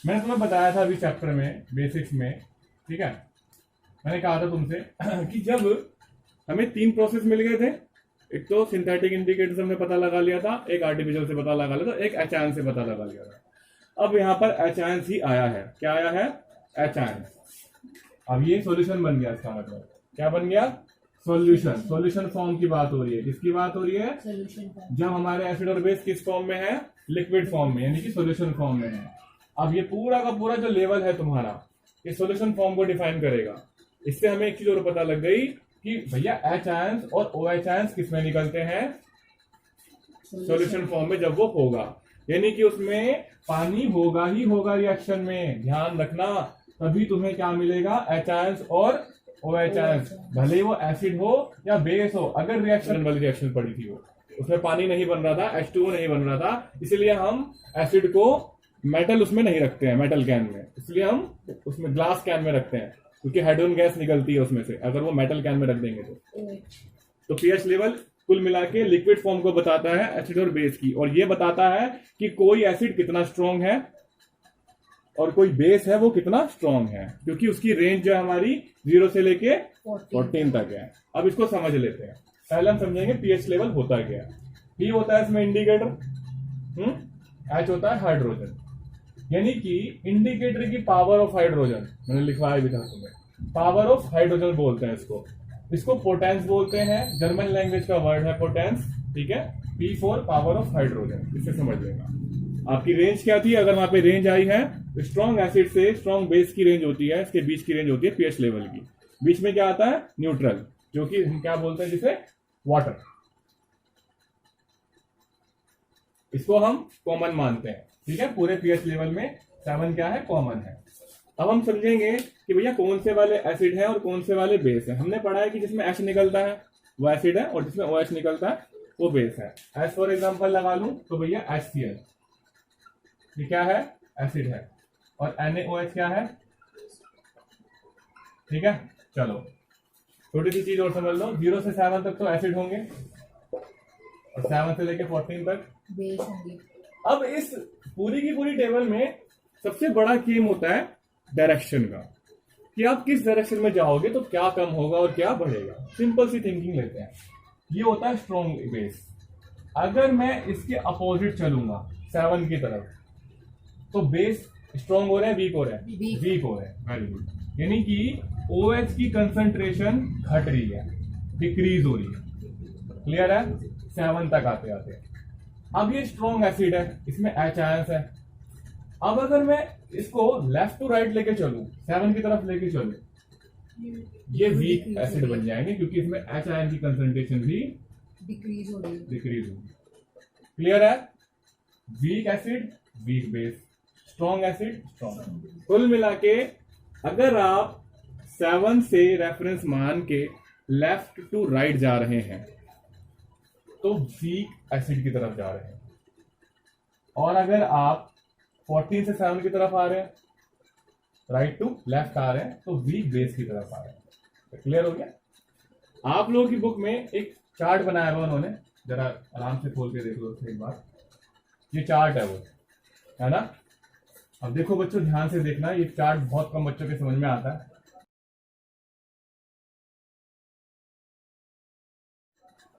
मैंने तुम्हें बताया था अभी चैप्टर में बेसिक्स में, ठीक है, मैंने कहा था तुमसे कि जब हमें 3 प्रोसेस मिल गए थे, एक तो सिंथेटिक इंडिकेटर हमने पता लगा लिया था, एक आर्टिफिशियल से पता लगा लिया था, एक एच से पता लगा लिया था। अब यहाँ पर एच ही आया है। क्या आया है? एच। अब ये सॉल्यूशन बन गया। इसका मतलब क्या बन गया? सॉल्यूशन। सॉल्यूशन फॉर्म की बात हो रही है। किसकी बात हो रही है? जब हमारे एसिड और बेस किस फॉर्म में है? लिक्विड फॉर्म में, यानी कि सॉल्यूशन फॉर्म में है। अब ये पूरा का पूरा जो लेवल है तुम्हारा, ये सॉल्यूशन फॉर्म को डिफाइन करेगा। इससे हमें एक चीज और पता लग गई कि भैया एच आयंस और ओ एच आयंस किसमें निकलते हैं? सॉल्यूशन फॉर्म में, जब वो होगा, यानी कि उसमें पानी होगा ही होगा रिएक्शन में। ध्यान रखना, तभी तुम्हें क्या मिलेगा? एच आयंस और ओ एच आयंस, भले वो एसिड हो या बेस हो। अगर रिएक्शन वाली रिएक्शन पड़ी थी, वो उसमें पानी नहीं बन रहा था, H2O नहीं बन रहा था, इसलिए हम एसिड को मेटल उसमें नहीं रखते हैं, मेटल कैन में, इसलिए हम उसमें ग्लास कैन में रखते हैं, क्योंकि हाइड्रोजन गैस निकलती है उसमें से अगर वो मेटल कैन में रख देंगे तो पीएच लेवल कुल मिला के लिक्विड फॉर्म को बताता है एसिड और बेस की, और ये बताता है कि कोई एसिड कितना स्ट्रॉन्ग है और कोई बेस है वो कितना स्ट्रॉन्ग है, क्योंकि उसकी रेंज जो है हमारी 0 से लेके 14 तक है। अब इसको समझ लेते हैं। पहले हम समझेंगे पीएच लेवल होता क्या है। पी होता है इसमें इंडिकेटर, एच होता है हाइड्रोजन, यानी कि इंडिकेटर की पावर ऑफ हाइड्रोजन, मैंने लिखवाया भी था तुम्हें, पावर ऑफ हाइड्रोजन बोलते हैं इसको। इसको पोटेंस बोलते हैं, जर्मन लैंग्वेज का वर्ड है पोटेंस, ठीक है। P for power of hydrogen, इसे समझ लेना। आपकी रेंज क्या थी? अगर वहां पे रेंज आई है तो स्ट्रॉन्ग एसिड से स्ट्रॉन्ग बेस की रेंज होती है, इसके बीच की रेंज होती है पीएच लेवल की। बीच में क्या आता है? न्यूट्रल, जो कि हम क्या बोलते हैं जिसे? वाटर। इसको हम कॉमन मानते हैं, ठीक है। पूरे पीएच लेवल में 7 क्या है? कॉमन है। अब हम समझेंगे कि भैया कौन से वाले एसिड है और कौन से वाले बेस है। हमने पढ़ा है कि जिसमें एच निकलता है वो एसिड है और जिसमें ओ एच निकलता है वो बेस है। एज फॉर एग्जाम्पल लगा लूं तो भैया HCl, ये क्या है? एसिड है, और NaOH क्या है? ठीक है। चलो छोटी सी चीज और समझ लो, 0 से 7 तक तो एसिड होंगे और 7 से लेके 14 तक बेस होंगे। अब इस पूरी की पूरी टेबल में सबसे बड़ा गेम होता है डायरेक्शन का, कि आप किस डायरेक्शन में जाओगे तो क्या कम होगा और क्या बढ़ेगा। सिंपल सी थिंकिंग लेते हैं। ये होता है स्ट्रॉन्ग बेस। अगर मैं इसके अपोजिट चलूंगा 7 की तरफ, तो बेस स्ट्रॉन्ग हो रहा है वीक हो रहा है? वीक हो रहा है। Very good. यानी कि OH की कंसंट्रेशन घट रही है, डिक्रीज हो रही है। क्लियर है? 7 तक आते आते। अब ये स्ट्रॉन्ग एसिड है, इसमें H आयंस है। अब अगर मैं इसको लेफ्ट टू राइट लेके चलूं, 7 की तरफ लेके चलूं, ये वीक एसिड बन जाएंगे, क्योंकि इसमें H आयन की कंसंट्रेशन भी डिक्रीज हो रही डिक्रीज होगी। क्लियर है? Weak acid weak base, strong acid strong. कुल मिला के अगर आप 7 से रेफरेंस मान के लेफ्ट टू राइट जा रहे हैं तो वीक एसिड की तरफ जा रहे हैं, और अगर आप 14 से 7 की तरफ आ रहे हैं, राइट टू लेफ्ट आ रहे हैं, तो वीक बेस की तरफ आ रहे हैं। क्लियर हो गया? आप लोगों की बुक में एक चार्ट बनाया हुआ उन्होंने, जरा आराम से खोल के देख लो एक बार। ये चार्ट है वो, है ना? अब देखो बच्चों, ध्यान से देखना, ये चार्ट बहुत कम बच्चों के समझ में आता है।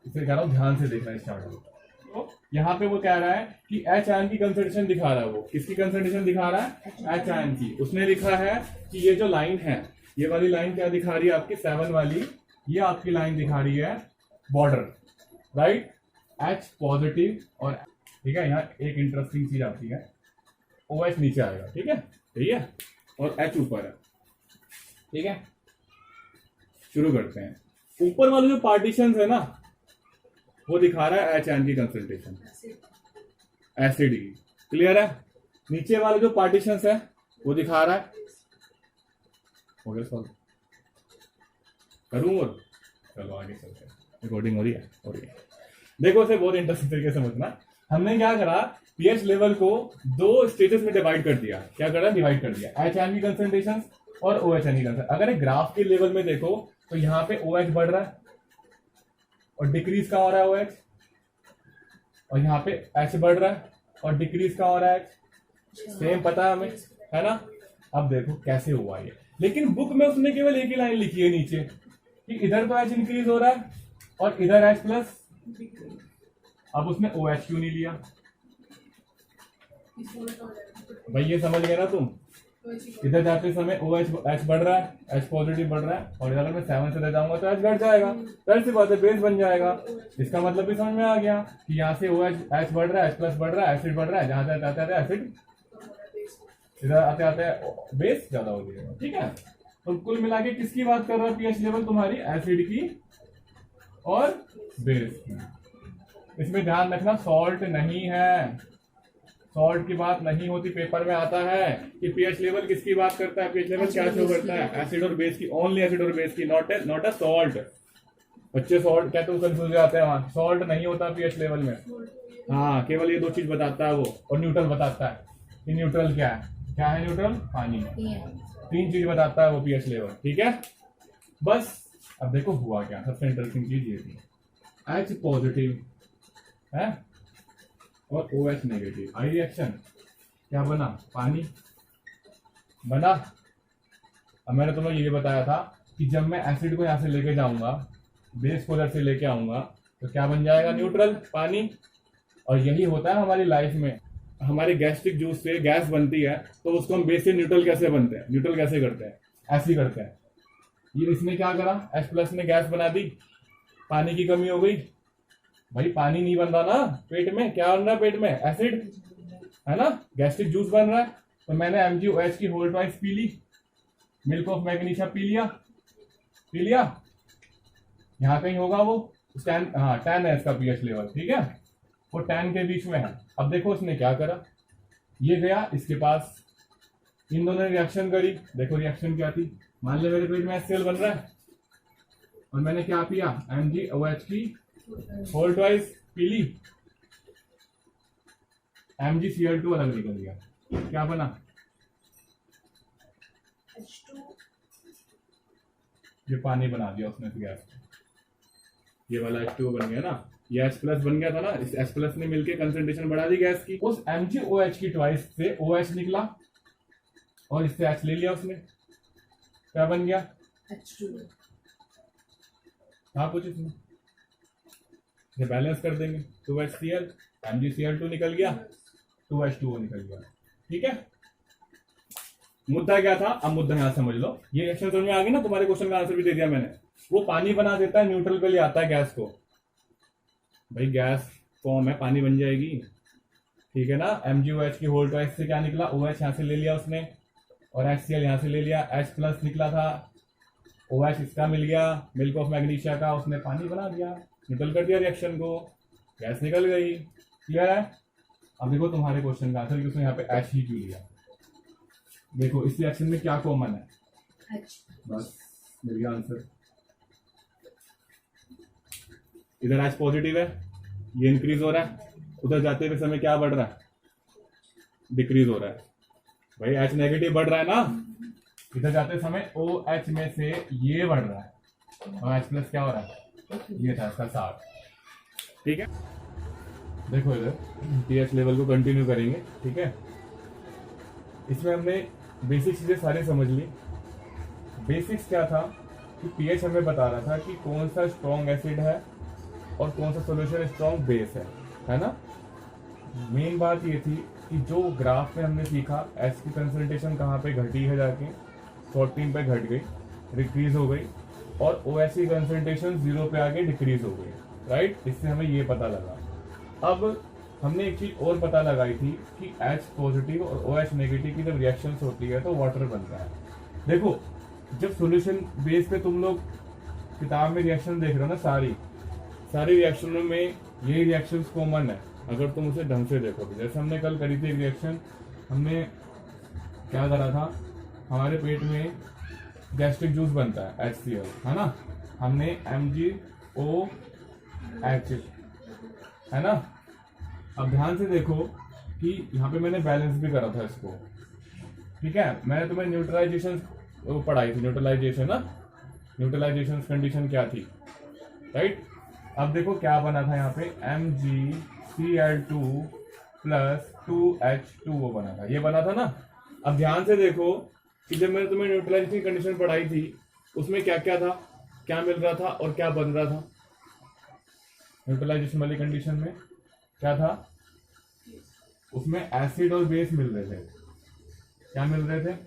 इसे कह रहा हूं ध्यान से देखना इस चार्ट को। तो यहाँ पे वो कह रहा है कि H आयन की कंसंट्रेशन दिखा रहा है। वो किसकी कंसंट्रेशन दिखा रहा है? H आयन की। उसने लिखा है कि ये जो लाइन है, ये वाली लाइन क्या दिखा रही है आपकी? 7 वाली, ये आपकी लाइन दिखा रही है बॉर्डर, राइट? H पॉजिटिव, और ठीक है, यहाँ एक इंटरेस्टिंग चीज आती है, OH नीचे आएगा, ठीक है, ठीक है, और H ऊपर है, ठीक है। शुरू करते हैं। ऊपर वाले जो पार्टीशंस है ना, वो दिखा रहा है H आयन की कंसंट्रेशन एसिड की। क्लियर है? नीचे वाले जो पार्टीशंस है वो दिखा रहा है, हो गया सॉल्व? करूं और चलो आगे चलते हैं। रिकॉर्डिंग हो रही है? हो रही है। देखो इसे बहुत इंटरेस्टिंग तरीके से समझना। हमने क्या करा, पीएच लेवल को 2 स्टेजेस में डिवाइड कर दिया। क्या करा? डिवाइड कर दिया, H आयन की कंसंट्रेशन और OH आयन की कंसंट्रेशन। अगर एक ग्राफ के लेवल में देखो तो यहाँ पे OH बढ़ रहा है और डिक्रीज का हो रहा है OH, और यहाँ पे H बढ़ रहा है और डिक्रीज का हो रहा है H। सेम पता है हमें, है ना। अब देखो कैसे हुआ ये, लेकिन बुक में उसने केवल एक ही लाइन लिखी है नीचे कि इधर तो एच इंक्रीज हो रहा है और इधर एच प्लस। अब उसने ओ एच क्यों नहीं लिया भाई, ये समझ गए ना तुम। इधर जाते समय ओ एच बढ़ रहा है, एच पॉजिटिव बढ़ रहा है, और अगर मैं 7 से ले जाऊंगा तो एच घट जाएगा, फिर से बात है बेस बन जाएगा। इसका मतलब भी समझ में आ गया कि यहाँ से ओ एच बढ़ रहा है, एच प्लस बढ़ रहा है, एसिड बढ़ रहा है, जहां से आते आते एसिड, इधर आते आते बेस ज्यादा हो जाएगा। ठीक है, तो कुल मिला के किसकी बात कर रहा है पीएच लेवल तुम्हारी, एसिड की और बेस की। इसमें ध्यान रखना सॉल्ट नहीं है, सॉल्ट की बात नहीं होती। पेपर में आता है कि पीएच लेवल किसकी बात करता है, पीएच लेवल क्या शो करता है, एसिड और बेस की, ओनली एसिड और बेस की, नॉट अ सॉल्ट। बच्चे सॉल्ट क्या तो कंफ्यूज जाते हैं वहां, सॉल्ट नहीं होता पीएच लेवल में। हाँ, केवल ये दो चीज बताता है वो, और न्यूट्रल बताता है कि न्यूट्रल क्या है, क्या है न्यूट्रल, पानी। तीन चीज बताता है वो पीएच लेवल। ठीक है, बस अब देखो हुआ क्या, सबसे इंटरेस्टिंग चीज ये थी, एच पॉजिटिव है और ओ एच नेगेटिव, आई रिएक्शन, क्या बना, पानी बना। अब मैंने तुम्हें ये बताया था कि जब मैं एसिड को यहां से लेके जाऊंगा, बेस को उधर से लेके आऊंगा, तो क्या बन जाएगा, न्यूट्रल, पानी। और यही होता है हमारी लाइफ में, हमारे गैस्ट्रिक जूस से गैस बनती है, तो उसको हम बेस से न्यूट्रल कैसे बनते हैं, न्यूट्रल कैसे करते हैं, ऐसे ही करते हैं। ये इसने क्या करा, एच प्लस ने गैस बना दी, पानी की कमी हो गई। भाई पानी नहीं बन रहा ना पेट में, क्या बन रहा है पेट में, एसिड है ना, गैस्ट्रिक जूस बन रहा है। तो मैंने MgOH की होल ट्वाइस पी ली, मिल्क ऑफ मैग्नीशिया पी लिया, यहाँ कहीं होगा वो टैन, हाँ टैन है इसका पीएच लेवल। ठीक है, वो टैन के बीच में है। अब देखो उसने क्या करा, ये गया इसके पास, इन दोनों ने रिएक्शन करी, देखो रिएक्शन क्या थी, मान ले मेरे पेट में HCl बन रहा है और मैंने क्या पिया, MgOH की होल ट्वाइस पी ली, MgCl2 अलग निकल गया, क्या बना, ये पानी बना दिया उसने गैस, ये वाला H2O बन गया ना, ये H प्लस बन गया था ना, इस H प्लस ने मिलके कंसंट्रेशन बढ़ा दी गैस की। उस MgOH की ट्वाइस से OH निकला और इससे H ले लिया उसने, क्या बन गया, हाँ कुछ इसमें ये बैलेंस कर देंगे, 2HCl, MgCl2 निकल गया, 2H2O निकल गया। ठीक है, मुद्दा क्या था, अब मुद्दा यहां समझ लो, ये रिएक्शन समझ में आ गई ना, तुम्हारे क्वेश्चन का आंसर भी दे दिया मैंने। वो पानी बना देता है, न्यूट्रल पे ले आता है गैस को, भाई गैस फॉर्म है, पानी बन जाएगी। ठीक है ना, MgOH की होल ट्वाइस से क्या निकला, OH यहां से ले लिया उसने और HCl यहां से ले लिया, H प्लस निकला था, OH इसका मिल गया, मिल्क ऑफ मैग्नीशिया का, उसने पानी बना दिया, न्यूट्रल कर दिया रिएक्शन को, गैस निकल गई। क्लियर है। अब देखो तुम्हारे क्वेश्चन का आंसर कि उसने यहाँ पे H ही क्यों लिया। देखो इस रिएक्शन में क्या कॉमन है, बस मिल गया आंसर। इधर H पॉजिटिव है, ये इंक्रीज हो रहा है, उधर जाते हुए समय क्या बढ़ रहा है, डिक्रीज हो रहा है। भाई H नेगेटिव बढ़ रहा है ना, इधर जाते समय OH में से ये बढ़ रहा है और H प्लस क्या हो रहा है, ये था इसका 60। ठीक है, देखो इधर pH लेवल को कंटिन्यू करेंगे। ठीक है, इसमें हमने बेसिक चीजें सारी समझ ली। बेसिक्स क्या था कि pH हमें बता रहा था कि कौन सा स्ट्रॉन्ग एसिड है और कौन सा सॉल्यूशन स्ट्रॉन्ग बेस है ना। मेन बात ये थी कि जो ग्राफ में हमने सीखा H की कंसंट्रेशन कहाँ पे घटी है, जाके 14 पे घट गई, डिक्रीज हो गई, और OH की कंसंट्रेशन 0 पे आके डिक्रीज हो गई, राइट। इससे हमें ये पता लगा। अब हमने एक चीज और पता लगाई थी कि H पॉजिटिव और OH नेगेटिव की जब रिएक्शंस होती है तो वाटर बनता है। देखो जब सॉल्यूशन बेस पे तुम लोग किताब में रिएक्शन देख रहे हो ना, सारी रिएक्शनों में यही रिएक्शंस कॉमन है अगर तुम उसे ढंग से देखोगे। जैसे हमने कल करी थी रिएक्शन, हमने क्या करा था, हमारे पेट में गैस्ट्रिक जूस बनता है HCl है ना, हमने MgOH है ना। अब ध्यान से देखो कि यहाँ पे मैंने बैलेंस भी करा था इसको। ठीक है, मैंने तुम्हें न्यूट्रलाइजेशन पढ़ाई थी, न्यूट्रलाइजेशन ना, न्यूट्रलाइजेशन कंडीशन क्या थी, राइट। अब देखो क्या बना था यहाँ पे, MgCl2 प्लस 2H2O बना था, ये बना था ना। अब ध्यान से देखो कि जब मैंने तुम्हें न्यूट्रलाइजेशन की कंडीशन पढ़ाई थी उसमें क्या क्या था, क्या मिल रहा था और क्या बन रहा था। न्यूट्रलाइजेशन वाली कंडीशन में क्या था, उसमें एसिड और बेस मिल रहे थे, क्या मिल रहे थे,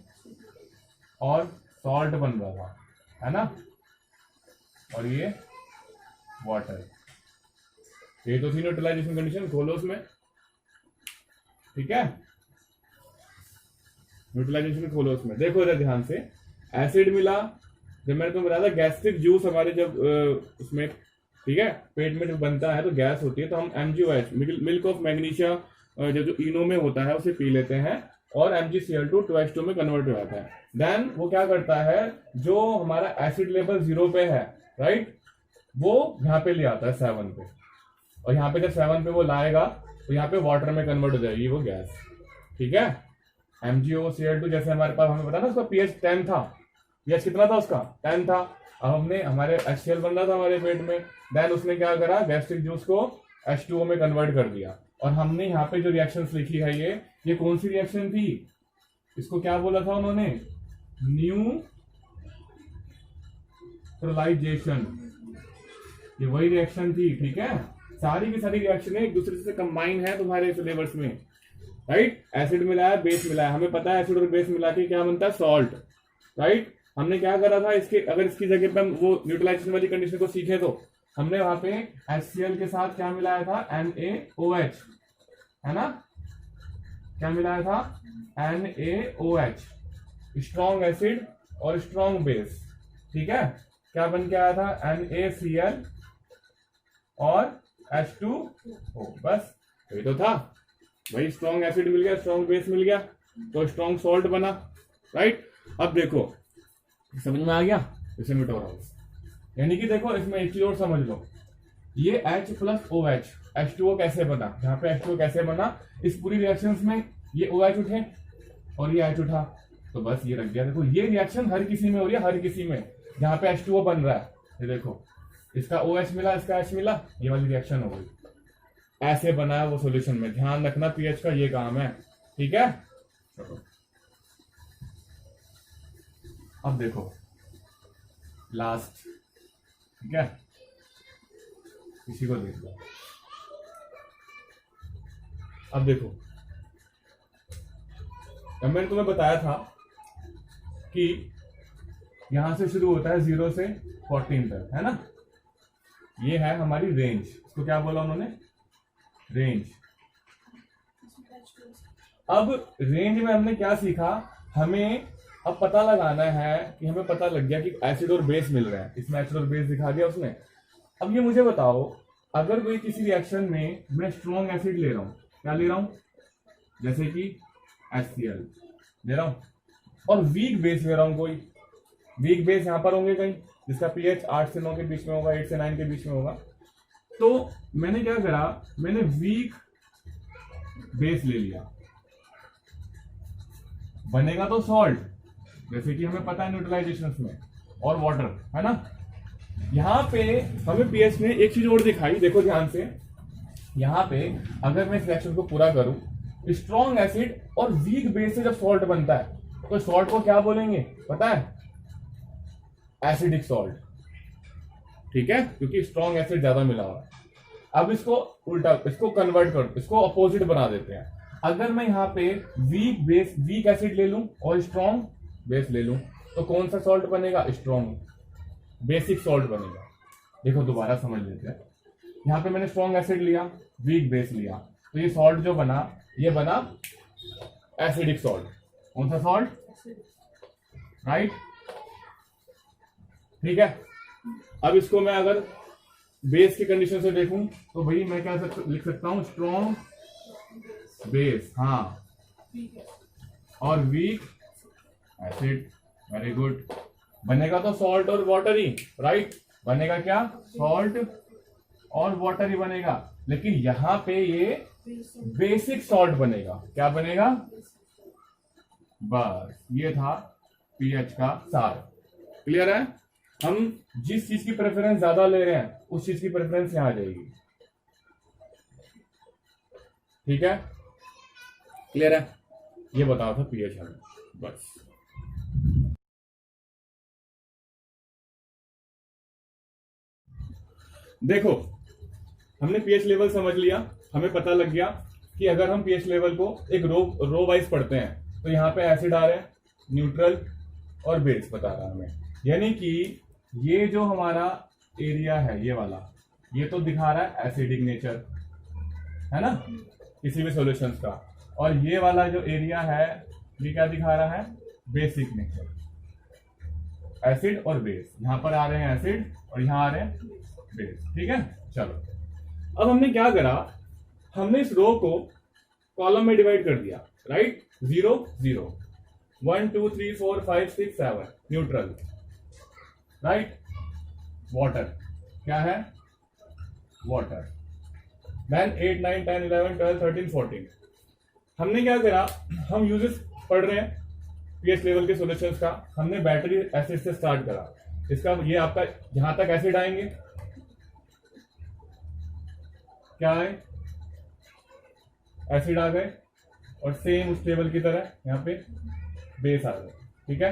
और सॉल्ट बन रहा था, है ना, और ये वाटर। ये तो थी न्यूट्रलाइजेशन कंडीशन। खोलो उसमें, ठीक है, न्यूट्रलाइजेशन खोलो उसमें। देखो इधर ध्यान से, एसिड मिला, जब मैंने तुम्हें बताया था गैस्ट्रिक जूस हमारे जब उसमें, ठीक है, पेट में जब बनता है तो गैस होती है, तो हम MgOH मिल्क ऑफ मैग्नीशिया जो इनो में होता है उसे पी लेते हैं और MgCl2 2H2 में कन्वर्ट हो जाता है। देन वो क्या करता है, जो हमारा एसिड लेवल 0 पे है, राइट, वो यहाँ पे ले आता है 7 पे, और यहाँ पे जब 7 पे वो लाएगा तो यहाँ पे वाटर में कन्वर्ट हो जाएगी वो गैस, ठीक है। MgOCl2 जैसे हमारे पास, हमें पता ना उसका pH 10 था, pH कितना था उसका, 10 था। अब हमने, हमारे HCl बन रहा था हमारे पेट में, देन उसने क्या करा, गैस्ट्रिक जूस को H2O में कन्वर्ट कर दिया। और हमने यहाँ पे जो रिएक्शंस लिखी है ये कौन सी रिएक्शन थी, इसको क्या बोला था उन्होंने, न्यूट्रलाइजेशन, ये वही रिएक्शन थी, ठीक है। सारी की सारी रिएक्शन एक दूसरे से कंबाइन है तुम्हारे सिलेबस में, राइट। एसिड मिला है, बेस मिला है, हमें पता है एसिड और बेस मिला के क्या बनता है, सॉल्ट, राइट। हमने क्या करा था, इसके अगर इसकी जगह पे हम वो न्यूट्रलाइजेशन वाली कंडीशन को सीखे तो हमने वहां पे HCl के साथ क्या मिलाया था, NaOH, है ना, क्या मिलाया था, NaOH, स्ट्रॉन्ग एसिड और स्ट्रॉन्ग बेस, ठीक है। क्या बन के आया था, NaCl और H2O, बस यही तो था भाई। स्ट्रॉन्ग एसिड मिल गया, स्ट्रॉन्ग बेस मिल गया, तो स्ट्रॉन्ग सॉल्ट बना, राइट। अब देखो समझ में आ गया, इसे मिटो रहा हूं, यानी कि देखो इसमें एक चीज और समझ लो, ये H प्लस OH H2O कैसे बना, यहाँ पे H2O कैसे बना, इस पूरी रिएक्शन में ये OH उठे और ये H उठा, तो बस ये रख दिया। देखो ये रिएक्शन हर किसी में हो रही है, हर किसी में जहाँ पे H2O बन रहा है, ये देखो इसका OH मिला, इसका H मिला, ये वाली रिएक्शन हो गई, ऐसे बना है वो सॉल्यूशन में। ध्यान रखना pH का ये काम है, ठीक है। चलो अब देखो लास्ट, ठीक है, इसी को देख लो। अब देखो, अब मैंने तुम्हें बताया था कि यहां से शुरू होता है 0 से 14 तक, है ना, ये है हमारी रेंज, इसको क्या बोला उन्होंने, रेंज। अब रेंज में हमने क्या सीखा, हमें अब पता लगाना है कि हमें पता लग गया कि एसिड और बेस मिल रहा है, इसमें एसिड और बेस दिखा दिया उसने। अब ये मुझे बताओ, अगर कोई किसी रिएक्शन में मैं स्ट्रॉन्ग एसिड ले रहा हूं, क्या ले रहा हूं, जैसे कि HCl ले रहा हूं, और वीक बेस ले रहा हूं, कोई वीक बेस यहां पर होंगे कहीं जिसका pH 8 से 9 के बीच में होगा, 8 से 9 के बीच में होगा, तो मैंने क्या करा, मैंने वीक बेस ले लिया, बनेगा तो सॉल्ट, जैसे कि हमें पता है न्यूट्रलाइजेशन में, और वाटर, है ना। यहां पे हमें pH ने एक चीज और दिखाई, देखो ध्यान से, यहां पे अगर मैं इस रिएक्शन को पूरा करूं, स्ट्रॉन्ग एसिड और वीक बेस से जब सॉल्ट बनता है तो सॉल्ट को क्या बोलेंगे पता है, एसिडिक सॉल्ट, ठीक है, क्योंकि स्ट्रॉन्ग एसिड ज्यादा मिला हुआ है। अब इसको उल्टा, इसको कन्वर्ट कर, इसको अपोजिट बना देते हैं। अगर मैं यहाँ पे वीक बेस, वीक एसिड ले लूं और स्ट्रॉन्ग बेस ले लूं, तो कौन सा सॉल्ट बनेगा, स्ट्रॉन्ग बेसिक सॉल्ट बनेगा। देखो दोबारा समझ लेते हैं, यहाँ पे मैंने स्ट्रॉन्ग एसिड लिया, वीक बेस लिया, तो ये सॉल्ट जो बना, ये बना एसिडिक सॉल्ट। कौन सा सॉल्ट, राइट, ठीक है। अब इसको मैं अगर बेस की कंडीशन से देखूं तो भाई मैं क्या लिख सकता हूं, स्ट्रॉन्ग बेस, हाँ, और वीक एसिड, वेरी गुड। बनेगा तो सॉल्ट और वाटर ही, राइट, बनेगा क्या, सॉल्ट और वाटर ही बनेगा, लेकिन यहां पे ये बेसिक सॉल्ट बनेगा, क्या बनेगा, बस ये था pH का सार। क्लियर है, हम जिस चीज की प्रेफरेंस ज्यादा ले रहे हैं उस चीज की प्रेफरेंस यहां आ जाएगी, ठीक है, क्लियर है। ये बताया था पीएच हमें, बस। देखो हमने पीएच लेवल समझ लिया, हमें पता लग गया कि अगर हम पीएच लेवल को एक रो वाइज पढ़ते हैं तो यहाँ पे एसिड आ रहे हैं, न्यूट्रल और बेस बता रहा है हमें। यानी कि ये जो हमारा एरिया है ये वाला, ये तो दिखा रहा है एसिडिक नेचर, है ना, किसी भी सॉल्यूशंस का। और ये वाला जो एरिया है ये क्या दिखा रहा है, बेसिक नेचर, एसिड और बेस। यहाँ पर आ रहे हैं एसिड और यहाँ आ रहे हैं बेस, ठीक है। चलो अब हमने क्या करा, हमने इस रो को कॉलम में डिवाइड कर दिया, राइट। 0 0 1 2 3 4 5 6 7 neutral, right. वाटर क्या है, वाटर। देन 8 9 10 11 12 13 14। हमने क्या करा, हम यूजेस पढ़ रहे हैं पीएच लेवल के सॉल्यूशंस का। हमने बैटरी एसिड से स्टार्ट करा, इसका ये आपका जहां तक एसिड आएंगे क्या है, एसिड आ गए, और सेम उस टेबल की तरह यहाँ पे बेस आ गए, ठीक है।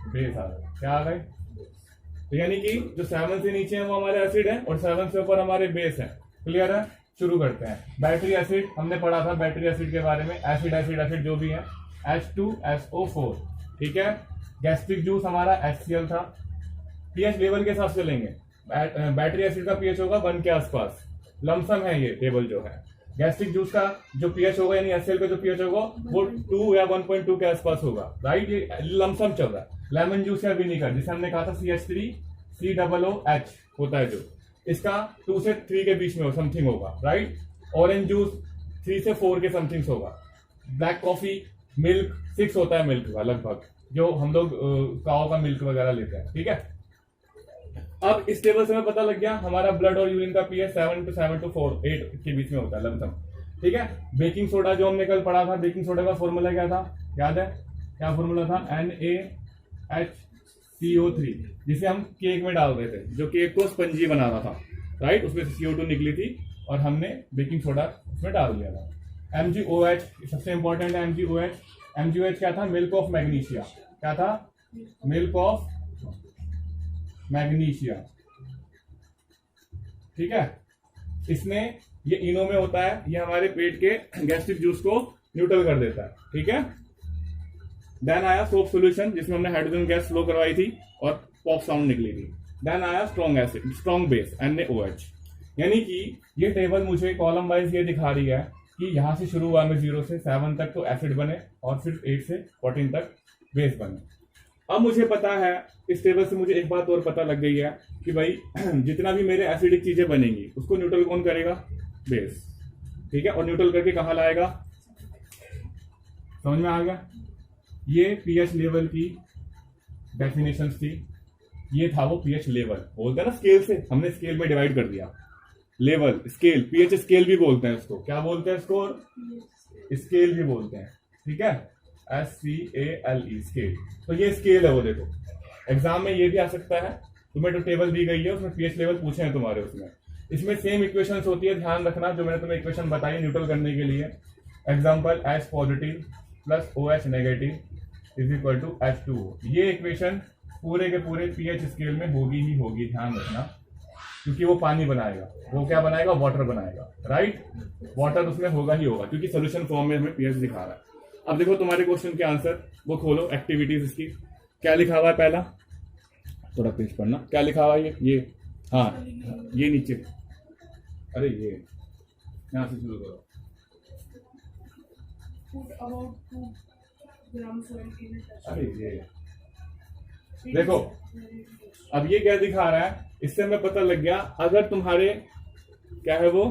बेस आ गए, क्या आ गए, तो यानी कि जो 7 से नीचे है वो हमारे एसिड है और 7 से ऊपर हमारे बेस है। क्लियर है, शुरू करते हैं। बैटरी एसिड हमने पढ़ा था, बैटरी एसिड के बारे में, एसिड एसिड एसिड जो भी है, H2SO4, ठीक है। गैस्ट्रिक जूस हमारा HCl था। पीएच लेवल के हिसाब से लेंगे, बैटरी एसिड का पीएच होगा 1 के आसपास, लमसम है ये टेबल जो है। गैस्ट्रिक जूस का जो पीएच होगा यानी HCl का जो पीएच होगा वो 2 या 1.2 के आसपास होगा, राइट। ये लमसम चल रहा है। लेमन जूस या विनीगर जिसे हमने कहा था CH3COOH होता है जो, इसका 2 से 3 के बीच में समथिंग होगा, राइट। ऑरेंज जूस 3 से 4 के समथिंग होगा। ब्लैक कॉफी, मिल्क 6 होता है मिल्क का लगभग, जो हम लोग काओ का मिल्क वगैरह लेते हैं, ठीक है। अब इस टेबल से हमें पता लग गया हमारा ब्लड और यूरिन का पीएच 7 to 4 8 के बीच में होता है लमसम, ठीक है। बेकिंग सोडा जो हमने कल पढ़ा था, बेकिंग सोडा का फॉर्मूला क्या था, याद है, क्या फॉर्मूला था, NaHCO3, जिसे हम केक में डाल रहे थे, जो केक को स्पंजी बना रहा था, राइट। उसमें से CO2 निकली थी और हमने बेकिंग सोडा उसमें डाल दिया था। MgOH सबसे इंपॉर्टेंट है, MgOH। MgOH क्या था, मिल्क ऑफ मैग्नीशिया, क्या था, मिल्क ऑफ मैग्नीशिया, ठीक है। इसमें ये इनो में होता है, ये हमारे पेट के गैस्ट्रिक जूस को न्यूट्रल कर देता है, ठीक है। देन आया सोप सॉल्यूशन जिसमें हमने हाइड्रोजन गैस फ्लो करवाई थी और पॉप साउंड निकली थी। देन आया strong acid, strong base NaOH। यानी कि ये टेबल मुझे कॉलम वाइज ये दिखा रही है कि यहां से शुरू हुआ में 0 से 7 तक तो एसिड बने और फिर 8 से 14 तक बेस बने। अब मुझे पता है, इस टेबल से मुझे एक बात और पता लग गई है कि भाई जितना भी मेरे एसिडिक चीजें बनेंगी उसको न्यूट्रल कौन करेगा, बेस, ठीक है। और न्यूट्रल करके कहां लाएगा, समझ में आ गया। ये पीएच लेवल की डेफिनेशन थी, ये था वो पीएच लेवल। बोलते हैं ना स्केल से, हमने स्केल में डिवाइड कर दिया, लेवल स्केल, पीएच स्केल भी बोलते हैं इसको, क्या बोलते हैं इसको, स्केल भी बोलते हैं, ठीक है, SCALE स्केल। तो ये स्केल है वो, देखो एग्जाम में ये भी आ सकता है, तुम्हें जो टेबल दी गई है उसमें पीएच लेवल पूछे हैं तुम्हारे, उसमें इसमें सेम इक्वेशंस होती है, ध्यान रखना जो मैंने तुम्हें इक्वेशन बताई न्यूट्रल करने के लिए। Example H positive plus OH negative is equal to H2O। ये इक्वेशन पूरे के पूरे पीएच स्केल में होगी ही होगी, ध्यान रखना, क्योंकि वो पानी बनाएगा, वो क्या बनाएगा, वाटर बनाएगा, राइट। वाटर उसमें होगा ही होगा क्योंकि सोल्यूशन फॉर्म में हमें पीएच दिखा रहा है। अब देखो तुम्हारे क्वेश्चन के आंसर, वो खोलो एक्टिविटीज इसकी, क्या लिखा हुआ है, पहला थोड़ा पेज पढ़ना, क्या लिखा हुआ है ये हाँ ये नीचे, अरे ये यहाँ से शुरू करो। अरे ये देखो, अब ये क्या दिखा रहा है, इससे हमें पता लग गया अगर तुम्हारे क्या है वो,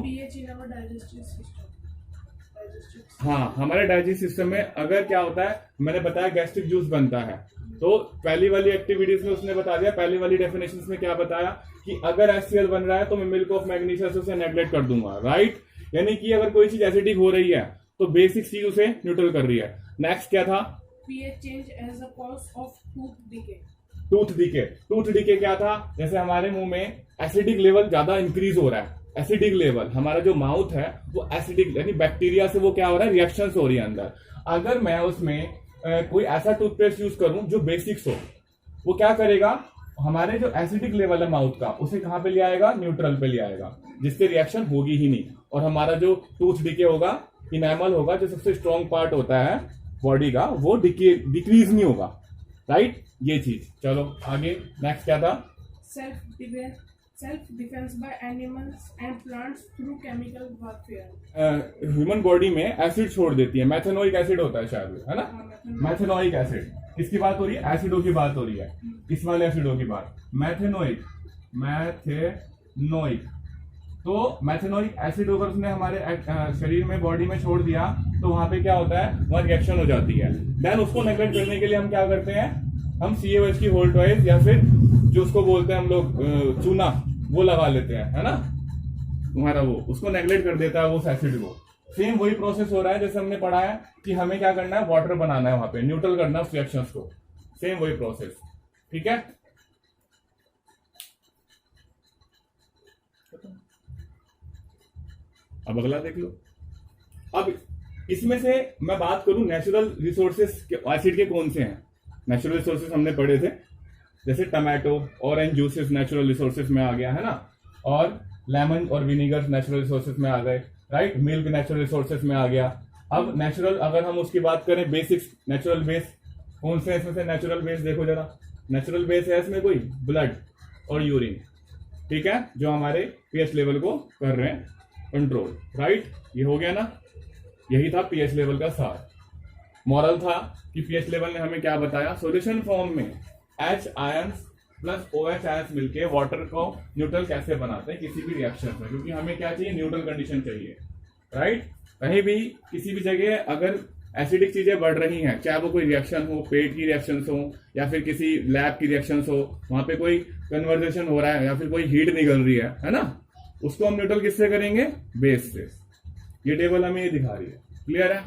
हाँ हमारे डाइजेस्टिव सिस्टम में अगर क्या होता है, मैंने बताया गैस्ट्रिक जूस बनता है, तो पहली वाली एक्टिविटीज में उसने बता दिया, पहली वाली डेफिनेशन में क्या बताया कि अगर HCl बन रहा है तो मैं मिल्क ऑफ मैग्नीशिया से उसे नेग्लेक्ट कर दूंगा, राइट। यानी कि अगर कोई चीज एसिडिक हो रही है तो बेसिक चीज उसे न्यूट्रल कर रही है। नेक्स्ट क्या था, pH change as a cause of tooth decay। Tooth decay, tooth decay क्या था, जैसे हमारे मुंह में एसिडिक लेवल ज्यादा इंक्रीज हो रहा है एसिडिक लेवल, हमारा जो माउथ है वो एसिडिक यानी बैक्टीरिया से वो क्या हो रहा है, रिएक्शंस हो रही है अंदर। अगर मैं उसमें कोई ऐसा टूथपेस्ट यूज करूं जो बेसिक्स हो, वो क्या करेगा, हमारे जो एसिडिक लेवल है माउथ का उसे कहां पे ले आएगा, न्यूट्रल पे ले आएगा, जिससे रिएक्शन होगी ही नहीं। और हमारा जो टूथ डिके होगा, इनेमल होगा, जो सबसे स्ट्रॉन्ग पार्ट होता है बॉडी का, वो डिक्रीज नहीं होगा। राइट, ये चीज। चलो आगे नेक्स्ट क्या था, self defense by animals and plants through chemical warfare. Human body में एसिड छोड़ देती है, मैथेनोइक एसिड होता है शायद, है ना, मैथेनोइक एसिड। किसकी बात हो रही है, एसिडो की बात हो रही है, किस वाले एसिडो की बात, मैथेनोइक, मैथेनोइक। तो मैथेनोइक एसिड अगर उसने हमारे शरीर में, बॉडी में छोड़ दिया तो वहां पे क्या होता है, वहां रिएक्शन हो जाती है। देन उसको नेगलेक्ट करने के लिए हम क्या करते हैं, हम CaOH की होल्ड वाइज या फिर जो उसको बोलते हैं हम लोग चूना, वो लगा लेते हैं, है ना, तुम्हारा वो उसको नेगलेक्ट कर देता है वो एसिड को। सेम वही प्रोसेस हो रहा है जैसे हमने पढ़ा है कि हमें क्या करना है, वाटर बनाना है, वहां पे न्यूट्रल करना है उस रिएक्शंस को। सेम वही प्रोसेस, ठीक है। अब अगला देख लो। अब इसमें से मैं बात करूं नेचुरल रिसोर्सेस एसिड के कौन से हैं। नेचुरल रिसोर्सेस हमने पढ़े थे, जैसे tomato, orange juices natural resources में आ गया, है ना, और लेमन और विनेगर नेचुरल रिसोर्सेस में आ गए, राइट, मिल्क नेचुरल रिसोर्सेस में आ गया। अब नेचुरल अगर हम उसकी बात करें, बेसिक्स नेचुरल बेस कौन से, इसमें से नेचुरल बेस देखो जरा, नेचुरल बेस है इसमें कोई, ब्लड और यूरिन, ठीक है, जो हमारे pH लेवल को कर रहे हैं कंट्रोल, राइट। ये हो गया ना, यही था pH लेवल का सार। मॉरल था कि pH लेवल ने हमें क्या बताया, सॉल्यूशन फॉर्म में H ions plus OH ions मिलके वाटर को न्यूट्रल कैसे बनाते हैं किसी भी रिएक्शन में, क्योंकि हमें क्या चाहिए, न्यूट्रल कंडीशन चाहिए, राइट। कहीं भी किसी भी जगह अगर एसिडिक चीजें बढ़ रही हैं, चाहे वो कोई रिएक्शन हो, पेट की रिएक्शन हो या फिर किसी लैब की रिएक्शन हो, वहां पे कोई कन्वर्जेशन हो रहा है या फिर कोई हीट निकल रही है ना, उसको हम न्यूट्रल किससे करेंगे, बेस से। ये टेबल हमें ये दिखा रही है, क्लियर है।